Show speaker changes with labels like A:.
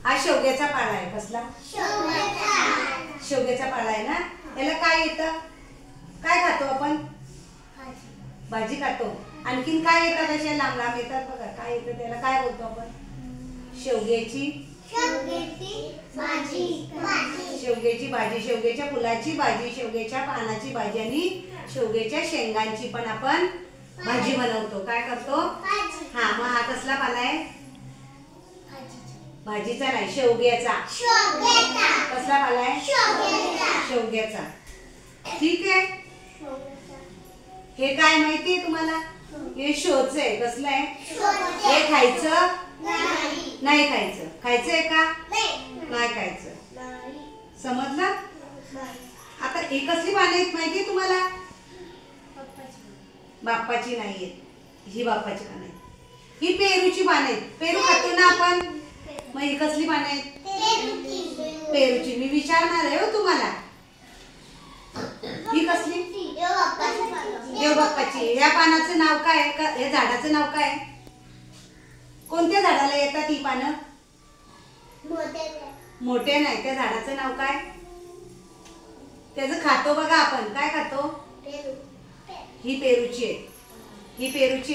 A: हा शेवग्याचा पाला आहे. कसला? शेवग्याचा पाला आहे ना. याला काय येतं? काय खातो आपण? भाजी खातो. आणखीन काय येतात? अशा लांब लांब येतात बघा. काय येतं त्याला? काय बोलतो आपण? शेवग्याची भाजी. शेवग्याची भाजी, शेवग्याच्या फुलाची भाजी, शेवग्याच्या पानाची भाजी आणि शेवग्याच्या शेंगांची पण आपण भाजी बनवतो. काय करतो? हा, मग हा कसला पाला आहे? भाजीचा नाही, शेवग्याचा. कसला पाला आहे? शेवग्याचा. ठीक आहे. हे काय माहितीये तुम्हाला? हे शोच आहे. कसलं आहे? हे खायचं नाही. खायचं. खायचंय का? नाही खायचं. समजलं? आता ही कसली पाने आहेत माहितीये तुम्हाला? बाप्पाची नाहीये. ही बाप्पाची पाने आहेत. ही पेरूची पाने आहेत. पेरू खातो ना आपण. मग ही कसली पाने आहेत? पेरूची. मी विचारणार आहे हो तुम्हाला. ही कसली? देवबाप्पाची. या पानाचं नाव काय? या झाडाचं नाव काय? कोणत्या झाडाला येतात ही पानं? मोठे नाही. त्या झाडाचं नाव काय? त्याचं खातो बघा आपण. काय खातो? ही पेरूची आहे. ही पेरूची